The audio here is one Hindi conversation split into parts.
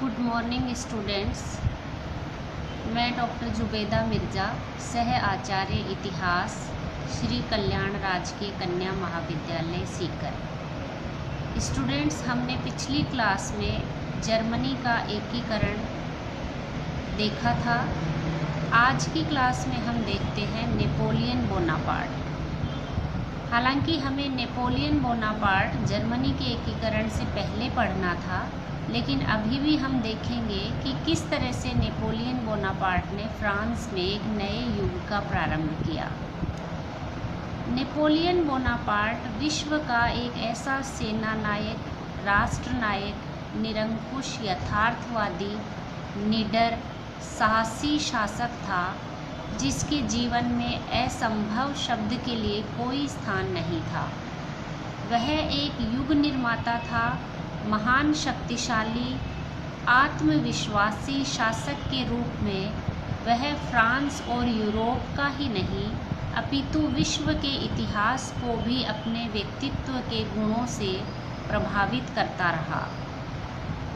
Good morning students. मैं डॉक्टर जुबेदा मिर्ज़ा, सह आचार्य इतिहास, श्री कल्याण राजकीय कन्या महाविद्यालय सीकर। स्टूडेंट्स, हमने पिछली क्लास में जर्मनी का एकीकरण देखा था। आज की क्लास में हम देखते हैं नेपोलियन बोनापार्ट। हालांकि हमें नेपोलियन बोनापार्ट जर्मनी के एकीकरण से पहले पढ़ना था, लेकिन अभी भी हम देखेंगे कि किस तरह से नेपोलियन बोनापार्ट ने फ्रांस में एक नए युग का प्रारंभ किया। नेपोलियन बोनापार्ट विश्व का एक ऐसा सेना नायक, राष्ट्र नायक, निरंकुश, यथार्थवादी, निडर, साहसी शासक था जिसके जीवन में असंभव शब्द के लिए कोई स्थान नहीं था। वह एक युग निर्माता था, महान, शक्तिशाली, आत्मविश्वासी शासक के रूप में वह फ्रांस और यूरोप का ही नहीं अपितु विश्व के इतिहास को भी अपने व्यक्तित्व के गुणों से प्रभावित करता रहा।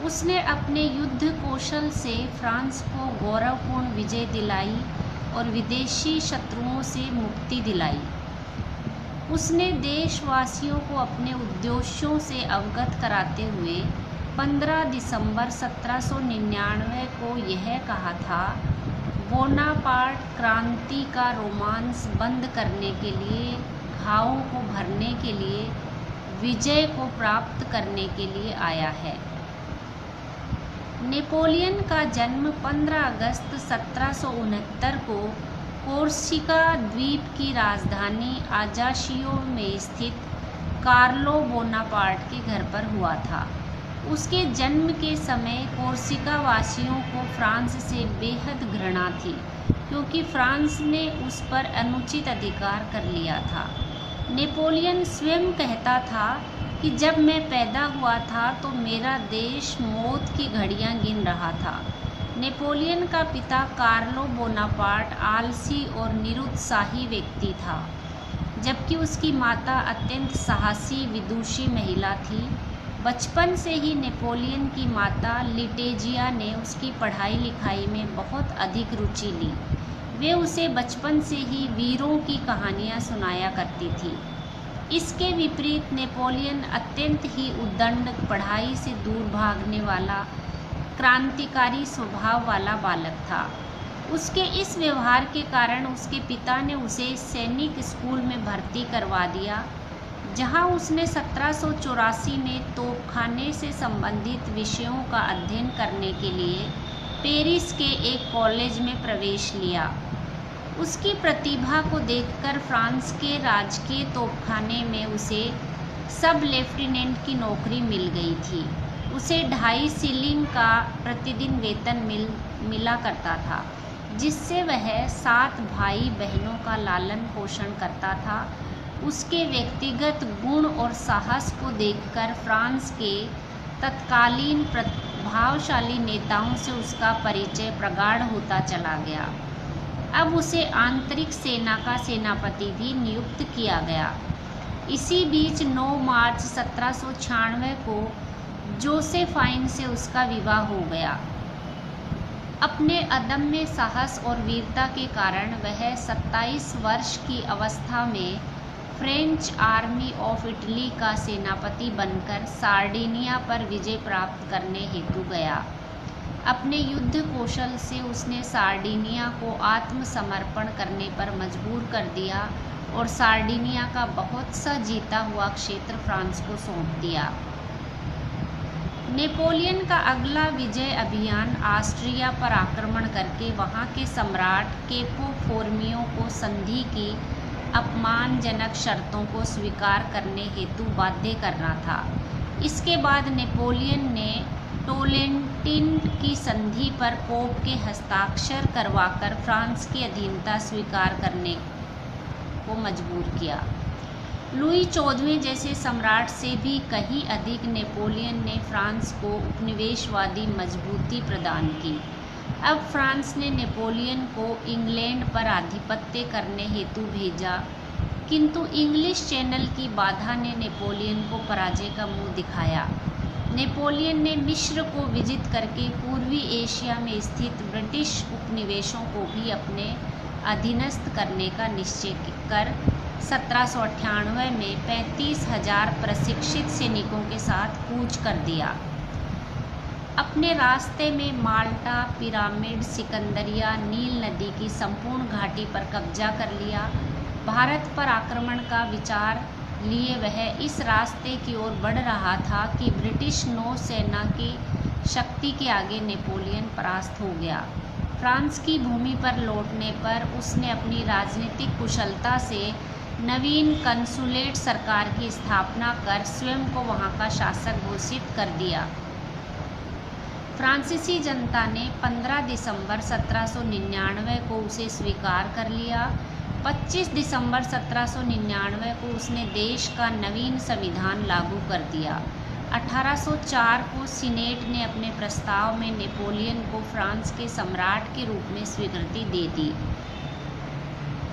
उसने अपने युद्ध कौशल से फ्रांस को गौरवपूर्ण विजय दिलाई और विदेशी शत्रुओं से मुक्ति दिलाई। उसने देशवासियों को अपने उद्देश्यों से अवगत कराते हुए 15 दिसंबर 1799 को यह कहा था, बोनापार्ट क्रांति का रोमांस बंद करने के लिए, घावों को भरने के लिए, विजय को प्राप्त करने के लिए आया है। नेपोलियन का जन्म 15 अगस्त 1769 को कोर्सिका द्वीप की राजधानी आजाशियो में स्थित कार्लो बोनापार्ट के घर पर हुआ था। उसके जन्म के समय कोर्सिका वासियों को फ्रांस से बेहद घृणा थी, क्योंकि फ्रांस ने उस पर अनुचित अधिकार कर लिया था। नेपोलियन स्वयं कहता था कि जब मैं पैदा हुआ था तो मेरा देश मौत की घड़ियां गिन रहा था। नेपोलियन का पिता कार्लो बोनापार्ट आलसी और निरुत्साही व्यक्ति था, जबकि उसकी माता अत्यंत साहसी, विदुषी महिला थी। बचपन से ही नेपोलियन की माता लिटेजिया ने उसकी पढ़ाई लिखाई में बहुत अधिक रुचि ली। वे उसे बचपन से ही वीरों की कहानियाँ सुनाया करती थी। इसके विपरीत नेपोलियन अत्यंत ही उद्दंड, पढ़ाई से दूर भागने वाला, क्रांतिकारी स्वभाव वाला बालक था। उसके इस व्यवहार के कारण उसके पिता ने उसे सैनिक स्कूल में भर्ती करवा दिया, जहां उसने 1784 में तोपखाने से संबंधित विषयों का अध्ययन करने के लिए पेरिस के एक कॉलेज में प्रवेश लिया। उसकी प्रतिभा को देखकर फ्रांस के राजकीय तोपखाने में उसे सब लेफ्टिनेंट की नौकरी मिल गई थी। उसे 2.5 शिलिंग का प्रतिदिन वेतन मिला करता था, जिससे वह 7 भाई बहनों का लालन पोषण करता था। उसके व्यक्तिगत गुण और साहस को देखकर फ्रांस के तत्कालीन प्रभावशाली नेताओं से उसका परिचय प्रगाढ़ होता चला गया। अब उसे आंतरिक सेना का सेनापति भी नियुक्त किया गया। इसी बीच 9 मार्च 1796 को जोसेफाइन से उसका विवाह हो गया। अपने अदम्य साहस और वीरता के कारण वह 27 वर्ष की अवस्था में फ्रेंच आर्मी ऑफ इटली का सेनापति बनकर सार्डिनिया पर विजय प्राप्त करने हेतु गया। अपने युद्ध कौशल से उसने सार्डिनिया को आत्मसमर्पण करने पर मजबूर कर दिया और सार्डिनिया का बहुत सा जीता हुआ क्षेत्र फ्रांस को सौंप दिया। नेपोलियन का अगला विजय अभियान ऑस्ट्रिया पर आक्रमण करके वहां के सम्राट केपो फोर्मियो को संधि की अपमानजनक शर्तों को स्वीकार करने हेतु बाध्य करना था। इसके बाद नेपोलियन ने टोलेंटिन की संधि पर पोप के हस्ताक्षर करवाकर फ्रांस की अधीनता स्वीकार करने को मजबूर किया। लुई 14वें जैसे सम्राट से भी कहीं अधिक नेपोलियन ने फ्रांस को उपनिवेशवादी मजबूती प्रदान की। अब फ्रांस ने नेपोलियन को इंग्लैंड पर आधिपत्य करने हेतु भेजा, किंतु इंग्लिश चैनल की बाधा ने नेपोलियन को पराजय का मुंह दिखाया। नेपोलियन ने मिस्र को विजित करके पूर्वी एशिया में स्थित ब्रिटिश उपनिवेशों को भी अपने अधीनस्थ करने का निश्चय कर 1798 में 35,000 प्रशिक्षित सैनिकों के साथ कूच कर दिया। अपने रास्ते में माल्टा, पिरामिड, सिकंदरिया, नील नदी की संपूर्ण घाटी पर कब्जा कर लिया। भारत पर आक्रमण का विचार लिए वह इस रास्ते की ओर बढ़ रहा था कि ब्रिटिश नौसेना की शक्ति के आगे नेपोलियन परास्त हो गया। फ्रांस की भूमि पर लौटने पर उसने अपनी राजनीतिक कुशलता से नवीन कंसुलेट सरकार की स्थापना कर स्वयं को वहां का शासक घोषित कर दिया। फ्रांसीसी जनता ने 15 दिसंबर 1799 को उसे स्वीकार कर लिया। 25 दिसंबर 1799 को उसने देश का नवीन संविधान लागू कर दिया। 1804 को सीनेट ने अपने प्रस्ताव में नेपोलियन को फ्रांस के सम्राट के रूप में स्वीकृति दे दी।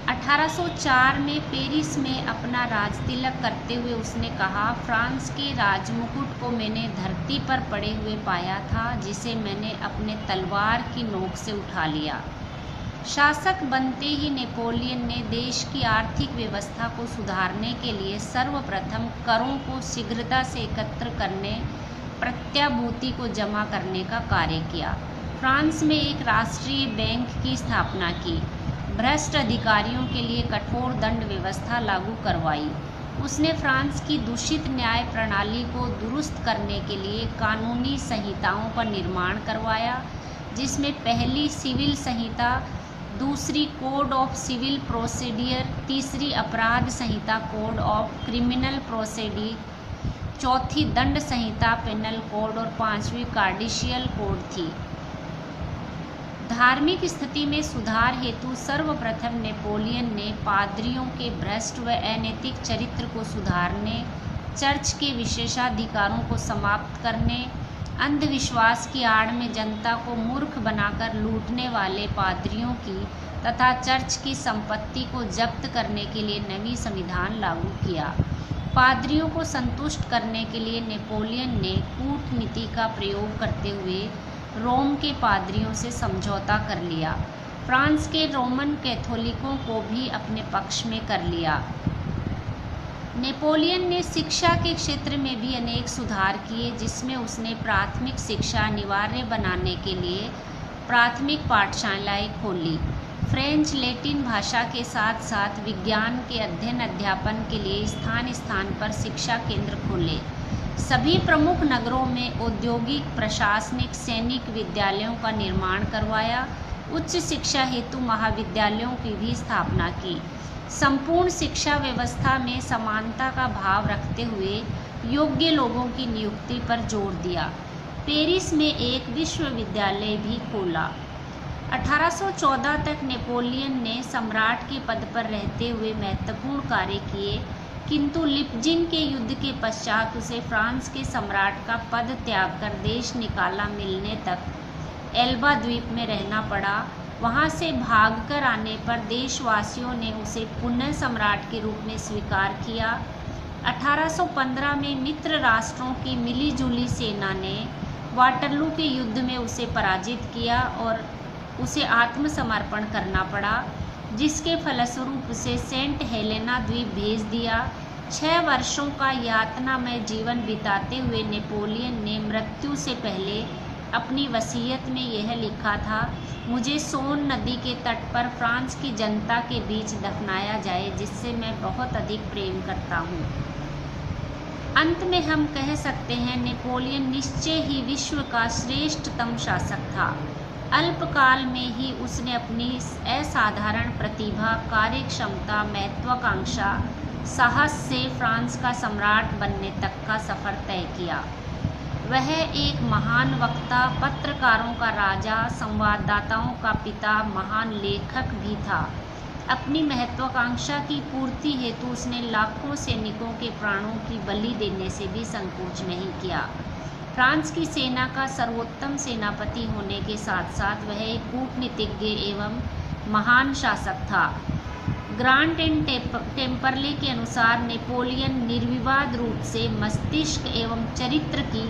1804 में पेरिस में अपना राजतिलक करते हुए उसने कहा, फ्रांस के राजमुकुट को मैंने धरती पर पड़े हुए पाया था, जिसे मैंने अपने तलवार की नोक से उठा लिया। शासक बनते ही नेपोलियन ने देश की आर्थिक व्यवस्था को सुधारने के लिए सर्वप्रथम करों को शीघ्रता से एकत्र करने, प्रत्याभूति को जमा करने का कार्य किया। फ्रांस में एक राष्ट्रीय बैंक की स्थापना की। भ्रष्ट अधिकारियों के लिए कठोर दंड व्यवस्था लागू करवाई। उसने फ्रांस की दूषित न्याय प्रणाली को दुरुस्त करने के लिए कानूनी संहिताओं का निर्माण करवाया, जिसमें पहली सिविल संहिता, दूसरी कोड ऑफ सिविल प्रोसीडियर, तीसरी अपराध संहिता कोड ऑफ क्रिमिनल प्रोसीडियर, चौथी दंड संहिता पेनल कोड और पांचवी कार्डिशियल कोड थी। धार्मिक स्थिति में सुधार हेतु सर्वप्रथम नेपोलियन ने पादरियों के भ्रष्ट व अनैतिक चरित्र को सुधारने, चर्च के विशेषाधिकारों को समाप्त करने, अंधविश्वास की आड़ में जनता को मूर्ख बनाकर लूटने वाले पादरियों की तथा चर्च की संपत्ति को जब्त करने के लिए नवी संविधान लागू किया। पादरियों को संतुष्ट करने के लिए नेपोलियन ने कूटनीति का प्रयोग करते हुए रोम के पादरियों से समझौता कर लिया। फ्रांस के रोमन कैथोलिकों को भी अपने पक्ष में कर लिया। नेपोलियन ने शिक्षा के क्षेत्र में भी अनेक सुधार किए, जिसमें उसने प्राथमिक शिक्षा अनिवार्य बनाने के लिए प्राथमिक पाठशालाएं खोली। फ्रेंच, लैटिन भाषा के साथ साथ विज्ञान के अध्ययन अध्यापन के लिए स्थान स्थान पर शिक्षा केंद्र खोले। सभी प्रमुख नगरों में औद्योगिक, प्रशासनिक, सैनिक विद्यालयों का निर्माण करवाया। उच्च शिक्षा हेतु महाविद्यालयों की भी स्थापना की। संपूर्ण शिक्षा व्यवस्था में समानता का भाव रखते हुए योग्य लोगों की नियुक्ति पर जोर दिया। पेरिस में एक विश्वविद्यालय भी खोला। 1814 तक नेपोलियन ने सम्राट के पद पर रहते हुए महत्वपूर्ण कार्य किए, किंतु लिपजिन के युद्ध के पश्चात उसे फ्रांस के सम्राट का पद त्याग कर देश निकाला मिलने तक एल्बा द्वीप में रहना पड़ा। वहां से भागकर आने पर देशवासियों ने उसे पुनः सम्राट के रूप में स्वीकार किया। 1815 में मित्र राष्ट्रों की मिलीजुली सेना ने वाटरलू के युद्ध में उसे पराजित किया और उसे आत्मसमर्पण करना पड़ा, जिसके फलस्वरूप उसे सेंट हेलेना द्वीप भेज दिया। 6 वर्षों का यातनामय जीवन बिताते हुए नेपोलियन ने मृत्यु से पहले अपनी वसीयत में यह लिखा था, मुझे सोन नदी के तट पर फ्रांस की जनता के बीच दफनाया जाए, जिससे मैं बहुत अधिक प्रेम करता हूँ। अंत में हम कह सकते हैं, नेपोलियन निश्चय ही विश्व का श्रेष्ठतम शासक था। अल्पकाल में ही उसने अपनी असाधारण प्रतिभा, कार्यक्षमता, महत्वाकांक्षा, साहस से फ्रांस का सम्राट बनने तक का सफ़र तय किया। वह एक महान वक्ता, पत्रकारों का राजा, संवाददाताओं का पिता, महान लेखक भी था। अपनी महत्वाकांक्षा की पूर्ति हेतु उसने लाखों सैनिकों के प्राणों की बलि देने से भी संकोच नहीं किया। फ्रांस की सेना का सर्वोत्तम सेनापति होने के साथ साथ वह एक कूटनीतिज्ञ एवं महान शासक था। ग्रांट एंड टेम्परले के अनुसार नेपोलियन निर्विवाद रूप से मस्तिष्क एवं चरित्र की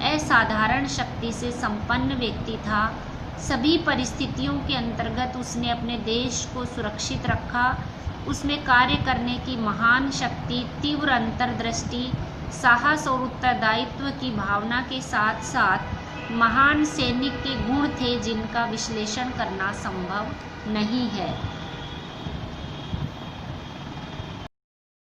असाधारण शक्ति से संपन्न व्यक्ति था। सभी परिस्थितियों के अंतर्गत उसने अपने देश को सुरक्षित रखा। उसमें कार्य करने की महान शक्ति, तीव्र अंतर्दृष्टि, साहस और उत्तरदायित्व की भावना के साथ साथ महान सैनिक के गुण थे जिनका विश्लेषण करना संभव नहीं है।